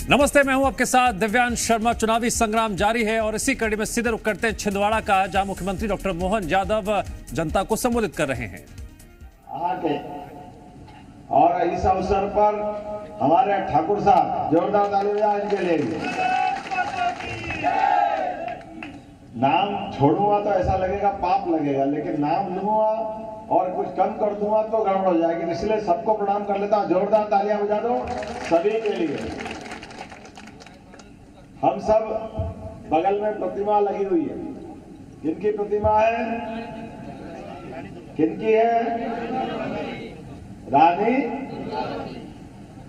नमस्ते, मैं हूं आपके साथ दिव्यांश शर्मा। चुनावी संग्राम जारी है और इसी कड़ी में सीधे रुख करते हैं छिंदवाड़ा का, जहां मुख्यमंत्री डॉक्टर मोहन यादव जनता को संबोधित कर रहे हैं। और इस अवसर पर हमारे ठाकुर साहब जोरदार ताली बजाएं इनके लिए। नाम छोड़ूंगा तो ऐसा लगेगा पाप लगेगा, लेकिन नाम लूंगा और कुछ कम कर दूंगा तो गड़बड़ हो जाएगी, इसलिए सबको प्रणाम कर लेता हूं। जोरदार तालियां बजा दो सभी के लिए। हम सब बगल में प्रतिमा लगी हुई है। किनकी प्रतिमा है? किनकी है? रानी।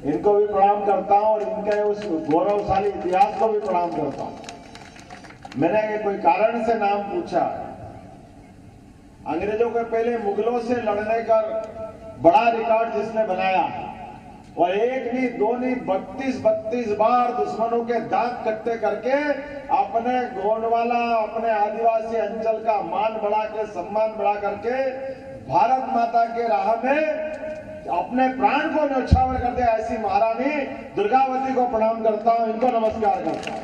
इनको भी प्रणाम करता हूं और इनके उस गौरवशाली इतिहास को भी प्रणाम करता हूं। मैंने कोई कारण से नाम पूछा। अंग्रेजों के पहले मुगलों से लड़ने का बड़ा रिकॉर्ड जिसने बनाया, और एक नहीं दो नहीं 32 बार दुश्मनों के दांत कट्टे करके अपने गोंडवाला, अपने आदिवासी अंचल का मान बढ़ा के, सम्मान बढ़ा करके भारत माता के राह में अपने प्राण को न्यौछावर करते ऐसी महारानी दुर्गावती को प्रणाम करता हूं, इनको नमस्कार करता हूं।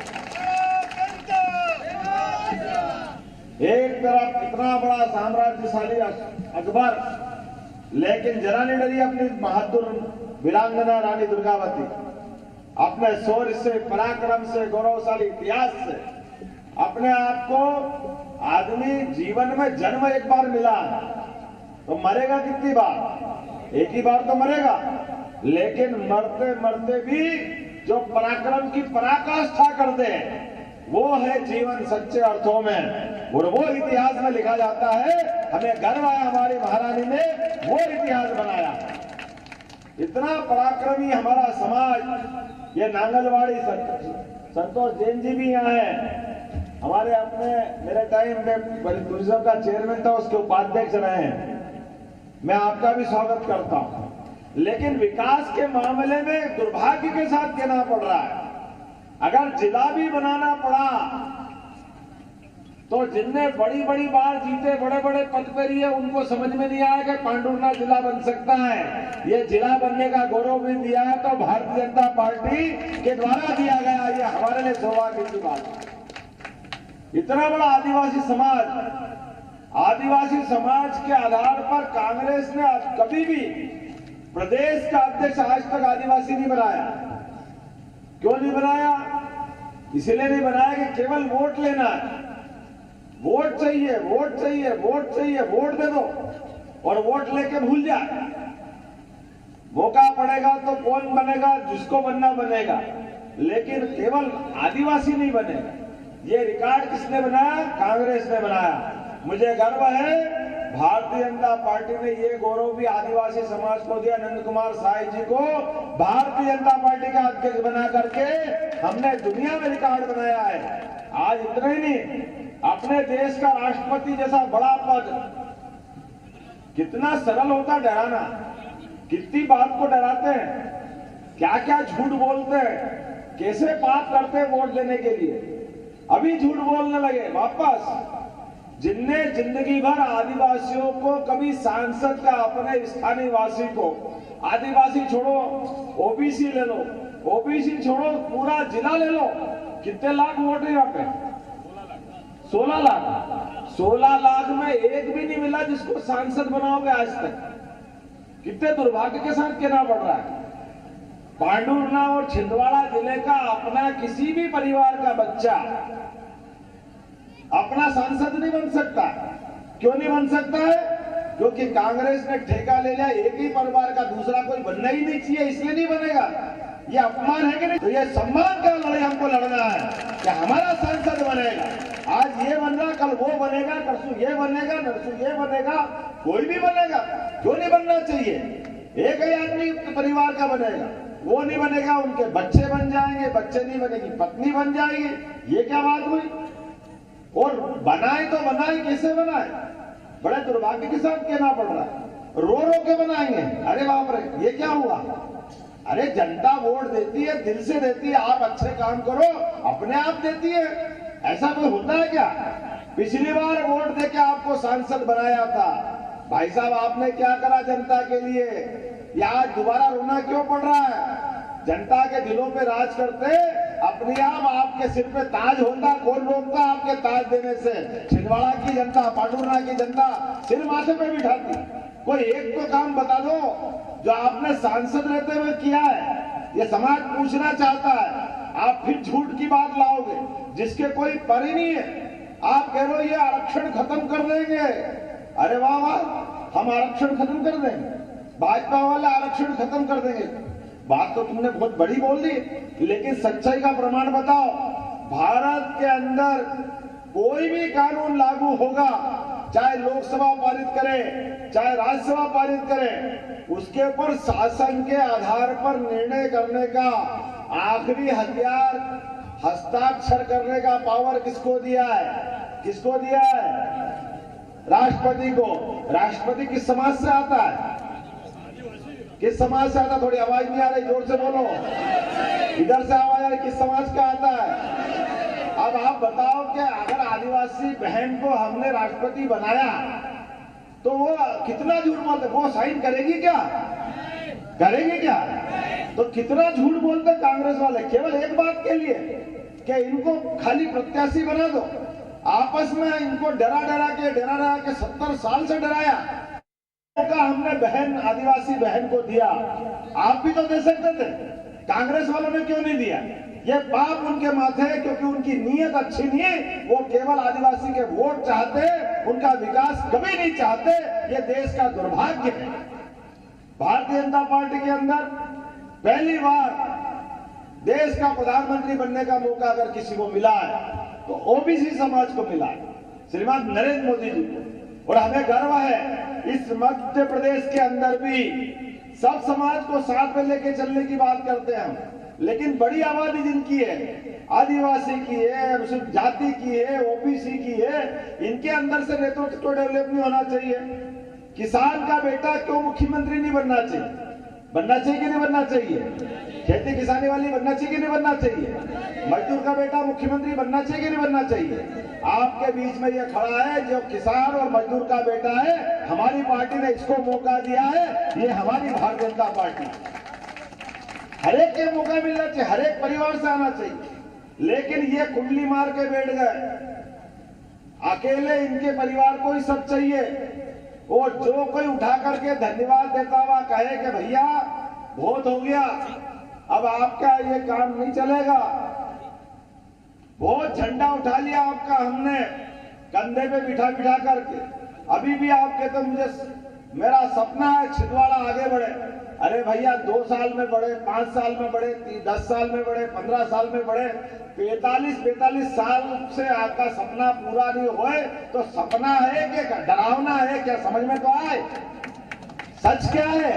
एक तरफ इतना बड़ा साम्राज्यशाली अकबर, लेकिन जरा नहीं डरी अपनी बहादुर वीरांगना रानी दुर्गावती। अपने शौर्य से, पराक्रम से, गौरवशाली इतिहास से अपने आप को, आदमी जीवन में जन्म एक बार मिला तो मरेगा कितनी बार? एक ही बार तो मरेगा, लेकिन मरते मरते भी जो पराक्रम की पराकाष्ठा करते हैं वो है जीवन सच्चे अर्थों में, और वो इतिहास में लिखा जाता है। हमें गर्व है हमारी महारानी ने वो इतिहास बनाया। इतना पराक्रमी हमारा समाज। ये नांगलवाड़ी संतोष जैन जी भी यहाँ है, हमारे अपने मेरे टाइम में टूरिज्म का चेयरमैन था, उसके उपाध्यक्ष रहे हैं। मैं आपका भी स्वागत करता हूं, लेकिन विकास के मामले में दुर्भाग्य के साथ कहना पड़ रहा है। अगर जिला भी बनाना पड़ा तो जिनने बड़ी बड़ी बार जीते, बड़े बड़े पद पर ही है, उनको समझ में नहीं आया कि पांडुरना जिला बन सकता है। ये जिला बनने का गौरव भी दिया है तो भारतीय जनता पार्टी के द्वारा दिया गया। ये हमारे लिए सौभाग्य की बात है। इतना बड़ा आदिवासी समाज के आधार पर कांग्रेस ने कभी भी प्रदेश का अध्यक्ष आज तक आदिवासी नहीं बनाया। क्यों नहीं बनाया? इसलिए नहीं बनाया कि केवल वोट लेना है, वोट चाहिए, वोट चाहिए, वोट चाहिए, वोट दे दो और वोट लेके भूल जाए। मौका पड़ेगा तो कौन बनेगा, जिसको बनना बनेगा, लेकिन केवल आदिवासी नहीं बनेगा। ये रिकॉर्ड किसने बनाया? कांग्रेस ने बनाया। मुझे गर्व है भारतीय जनता पार्टी ने ये गौरव भी आदिवासी समाज को दिया। नंद कुमार साय जी को भारतीय जनता पार्टी का अध्यक्ष बना करके हमने दुनिया में रिकॉर्ड बनाया है। आज इतना ही नहीं, अपने देश का राष्ट्रपति जैसा बड़ा पद, कितना सरल होता डराना। कितनी बात को डराते हैं, क्या क्या झूठ बोलते हैं, कैसे बात करते हैं वोट देने के लिए। अभी झूठ बोलने लगे वापस। जिनने जिंदगी भर आदिवासियों को कभी सांसद का, अपने स्थानीय वासी को, आदिवासी छोड़ो ओबीसी ले लो, ओबीसी छोड़ो पूरा जिला ले लो, कितने लाख वोट है यहाँ पे? 16 लाख। 16 लाख में एक भी नहीं मिला जिसको सांसद बनाओगे आज तक। कितने दुर्भाग्य के साथ कहना पड़ रहा है। पांडुरना और छिंदवाड़ा जिले का अपना किसी भी परिवार का बच्चा अपना सांसद नहीं बन सकता। क्यों नहीं बन सकता है? क्योंकि कांग्रेस ने ठेका ले लिया एक ही परिवार का, दूसरा कोई बनना ही नहीं चाहिए, इसलिए नहीं बनेगा। ये अपमान है कि नहीं? तो ये सम्मान का लड़ाई हमको लड़ना है कि हमारा सांसद बनेगा। आज ये बन रहा, कल वो बनेगा, परसों ये बनेगा, नरसों ये बनेगा, कोई भी बनेगा। क्यों नहीं बनना चाहिए? एक ही आदमी परिवार का बनेगा, वो नहीं बनेगा, उनके बच्चे बन जाएंगे, बच्चे नहीं बनेगी पत्नी बन जाएगी। ये क्या बात हुई? और बनाए तो बनाए, कैसे बनाए? बड़े दुर्भाग्य के साथ कहना पड़ रहा है। रो रो के बनाएंगे। अरे बाप रे, ये क्या हुआ? अरे जनता वोट देती है, दिल से देती है। आप अच्छे काम करो, अपने आप देती है। ऐसा कोई होता है क्या? पिछली बार वोट देके आपको सांसद बनाया था, भाई साहब आपने क्या करा जनता के लिए? या आज दोबारा रोना क्यों पड़ रहा है? जनता के दिलों पे राज करते, अपने आप आपके सिर पे ताज होता, कौन रोकता आपके ताज देने से? छिंदवाड़ा की जनता, पांडुरना की जनता सिर माथे पे बिठाती। कोई एक तो काम बता दो जो आपने सांसद रहते हुए किया है। ये समाज पूछना चाहता है, आप फिर झूठ की बात लाओगे जिसके कोई पर ही नहीं है। आप कह रहे हो ये आरक्षण खत्म कर देंगे। अरे वाह वाह, हम आरक्षण खत्म कर देंगे, भाजपा वाले आरक्षण खत्म कर देंगे। बात तो तुमने बहुत बड़ी बोल दी, लेकिन सच्चाई का प्रमाण बताओ। भारत के अंदर कोई भी कानून लागू होगा, चाहे लोकसभा पारित करे चाहे राज्यसभा पारित करे, उसके ऊपर शासन के आधार पर निर्णय करने का आखिरी हथियार, हस्ताक्षर करने का पावर किसको दिया है? किसको दिया है? राष्ट्रपति को। राष्ट्रपति किस समाज से आता है? किस समाज से आता है? थोड़ी आवाज नहीं आ रही, जोर से बोलो। इधर से आवाज आ रही, किस समाज का आता है? अब आप बताओ कि अगर आदिवासी बहन को हमने राष्ट्रपति बनाया तो वो कितना झूठ बोलते? वो साइन करेगी क्या? करेगी क्या? तो कितना झूठ बोलते कांग्रेस वाले, केवल एक बात के लिए कि इनको खाली प्रत्याशी बना दो। आपस में इनको डरा डरा के 70 साल से डराया का हमने बहन, आदिवासी बहन को दिया। आप भी तो दे सकते थे, कांग्रेस वालों ने क्यों नहीं दिया? ये पाप उनके माथे है, क्योंकि उनकी नीयत अच्छी नहीं है। वो केवल आदिवासी के वोट चाहते, उनका विकास कभी नहीं चाहते। ये देश का दुर्भाग्य है। भारतीय जनता पार्टी के अंदर पहली बार देश का प्रधानमंत्री बनने का मौका अगर किसी को मिला है तो ओबीसी समाज को मिला है, श्रीमान नरेंद्र मोदी जी को। और हमें गर्व है इस मध्य प्रदेश के अंदर भी सब समाज को साथ में लेके चलने की बात करते हैं हम, लेकिन बड़ी आबादी जिनकी है, आदिवासी की है, अनुसूचित जाति की है, ओबीसी की है, इनके अंदर से नेतृत्व तो डेवलप नहीं होना चाहिए? किसान का बेटा क्यों मुख्यमंत्री नहीं बनना चाहिए? बनना चाहिए कि नहीं बनना चाहिए? खेती किसानी वाली बनना चाहिए कि नहीं बनना चाहिए? मजदूर का बेटा मुख्यमंत्री बनना चाहिए कि नहीं बनना चाहिए? आपके बीच में ये खड़ा है जो किसान और मजदूर का बेटा है, हमारी पार्टी ने इसको मौका दिया है। ये हमारी भारतीय जनता पार्टी, हर एक के मौका मिलना चाहिए, हर एक परिवार से आना चाहिए। लेकिन ये कुंडली मार के बैठ गए, अकेले इनके परिवार को ही सब चाहिए। और जो कोई उठा करके धन्यवाद देता हुआ कहे कि भैया बहुत हो गया, अब आपका ये काम नहीं चलेगा, बहुत झंडा उठा लिया आपका हमने कंधे पे बिठा बिठा करके, अभी भी आप कहते मुझे मेरा सपना है छिंदवाड़ा आगे बढ़े। अरे भैया 2 साल में बढ़े, 5 साल में बढ़े, 10 साल में बढ़े, 15 साल में बढ़े, 45 साल से आपका सपना पूरा नहीं होए तो सपना है कि डरावना है क्या? समझ में तो आए सच क्या है?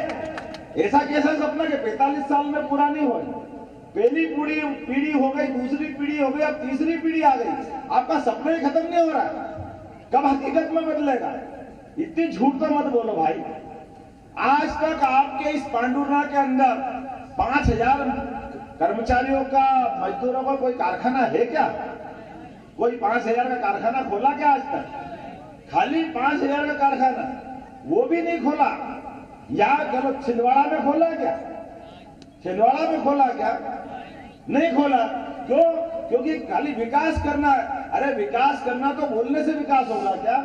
ऐसा कैसा सपना कि 45 साल में पूरा नहीं हो? पहली पीढ़ी हो गई, दूसरी पीढ़ी हो गई, अब तीसरी पीढ़ी आ गई, आपका सपना ही खत्म नहीं हो रहा है। कब हकीकत में बदलेगा? इतनी झूठ तो मत बोलो भाई। आज तक आपके इस पांडुरना के अंदर 5000 कर्मचारियों का, मजदूरों का कोई कारखाना है क्या? कोई 5000 का कारखाना खोला क्या आज तक? खाली 5000 का कारखाना, वो भी नहीं खोला। या चलो छिंदवाड़ा में खोला क्या? छिंदवाड़ा में खोला क्या? नहीं खोला। क्यों? क्योंकि खाली विकास करना है। अरे विकास करना तो बोलने से विकास होगा क्या?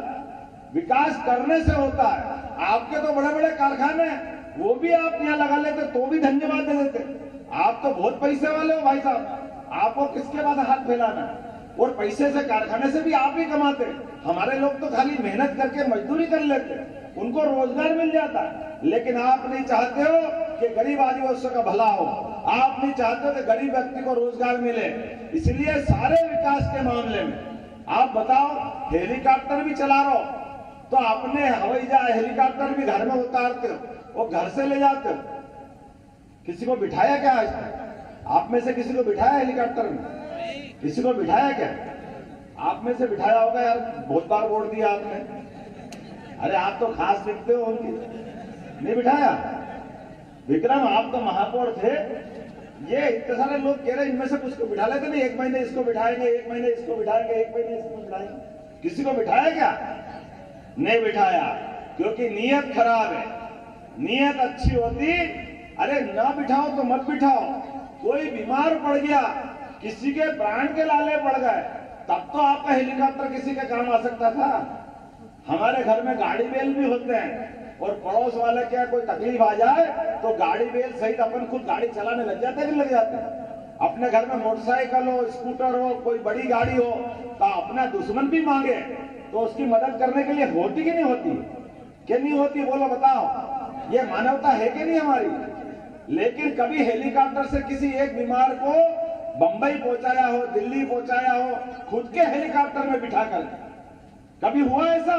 विकास करने से होता है। आपके तो बड़े बड़े कारखाने, वो भी आप यहाँ लगा लेते तो भी धन्यवाद दे देते। आप तो बहुत पैसे वाले हो भाई साहब, आपको किसके बाद हाथ फैलाना? और पैसे से, कारखाने से भी आप ही कमाते। हमारे लोग तो खाली मेहनत करके मजदूरी कर लेते, उनको रोजगार मिल जाता। लेकिन आप नहीं चाहते हो कि गरीब आदिवासियों का भला हो, आप नहीं चाहते हो कि गरीब व्यक्ति को रोजगार मिले। इसलिए सारे विकास के मामले में आप बताओ, हेलीकॉप्टर भी चला रहे हो तो अपने हवाई जहाज हेलीकॉप्टर भी घर में उतारते हो, वो घर से ले जाते हो। किसी को बिठाया क्या आज तक? आप में से किसी को बिठाया हेलीकॉप्टर में? किसी को बिठाया क्या? आप में से बिठाया होगा यार, बहुत बार वोट दिया आपने। अरे आप तो खास दिखते हो उनकी, नहीं बिठाया? विक्रम आप तो महापौर थे, ये इतने सारे लोग कह रहे इनमें से कुछ को बिठा लेते नहीं, 1 महीने इसको बिठाएंगे, 1 महीने इसको बिठाएंगे, 1 महीने इसको बिठाएंगे। किसी को बिठाया क्या? नहीं बिठाया, क्योंकि नीयत खराब है। नीयत अच्छी होती, अरे ना बिठाओ तो मत बिठाओ, कोई बीमार पड़ गया, किसी के प्राण के लाले पड़ गए, तब तो आपका हेलीकॉप्टर किसी के काम आ सकता था। हमारे घर में गाड़ी बैल भी होते हैं और पड़ोस वाले क्या कोई तकलीफ आ जाए तो गाड़ी बैल सहित अपन खुद गाड़ी चलाने लग जाते हैं कि लग जाते हैं। अपने घर में मोटरसाइकिल हो, स्कूटर हो, कोई बड़ी गाड़ी हो तो अपना दुश्मन भी मांगे तो उसकी मदद करने के लिए होती कि नहीं होती? कि नहीं होती? बोलो बताओ, ये मानवता है कि नहीं हमारी? लेकिन कभी हेलीकॉप्टर से किसी एक बीमार को बंबई पहुंचाया हो, दिल्ली पहुंचाया हो, खुद के हेलीकॉप्टर में बिठाकर, कभी हुआ ऐसा?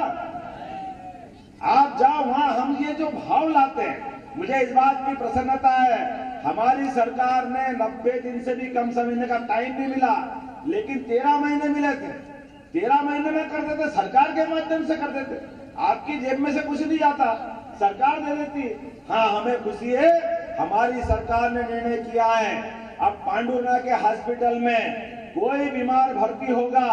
आप जाओ वहां, हम ये जो भाव लाते हैं, मुझे इस बात की प्रसन्नता है, हमारी सरकार ने 90 दिन से भी कम समय का टाइम नहीं मिला, लेकिन 13 महीने मिले थे। 13 महीने में कर देते, सरकार के माध्यम से कर देते, आपकी जेब में से कुछ नहीं जाता, सरकार दे देती। हाँ, हमें खुशी है, हमारी सरकार ने निर्णय किया है, अब पांडुरंगा के हॉस्पिटल में कोई बीमार भर्ती होगा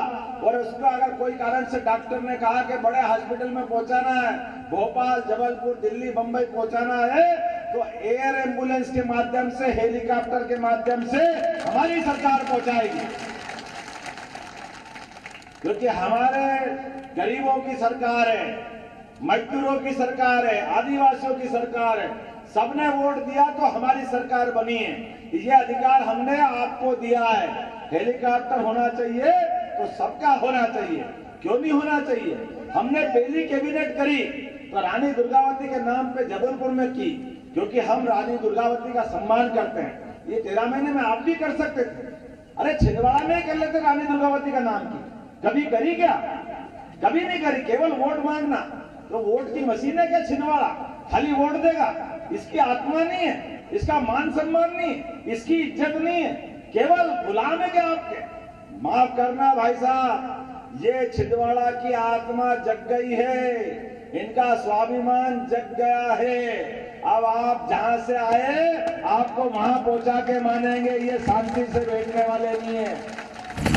और उसको अगर कोई कारण से डॉक्टर ने कहा कि बड़े हॉस्पिटल में पहुंचाना है, भोपाल, जबलपुर, दिल्ली, बम्बई पहुंचाना है, तो एयर एम्बुलेंस के माध्यम से, हेलीकॉप्टर के माध्यम से हमारी सरकार पहुंचाएगी। क्योंकि हमारे गरीबों की सरकार है, मजदूरों की सरकार है, आदिवासियों की सरकार है, सबने वोट दिया तो हमारी सरकार बनी है। ये अधिकार हमने आपको दिया है। हेलीकॉप्टर होना चाहिए तो सबका होना चाहिए, क्यों नहीं होना चाहिए? हमने पहली कैबिनेट करी तो रानी दुर्गावती के नाम पे जबलपुर में की, क्योंकि हम रानी दुर्गावती का सम्मान करते हैं। ये 13 महीने में आप भी कर सकते थे, अरे छिंदवाड़ा में कर लेते रानी दुर्गावती का नाम की। कभी करी क्या? कभी नहीं करी, केवल वोट मांगना। तो वोट की मशीन है क्या छिंदवाड़ा? खाली वोट देगा, इसकी आत्मा नहीं है, इसका मान सम्मान नहीं, इसकी इज्जत नहीं है, केवल गुलाम है क्या आपके? माफ करना भाई साहब, ये छिंदवाड़ा की आत्मा जग गई है, इनका स्वाभिमान जग गया है। अब आप जहां से आए आपको वहां पहुंचा के मानेंगे, ये शांति से बैठने वाले नहीं है।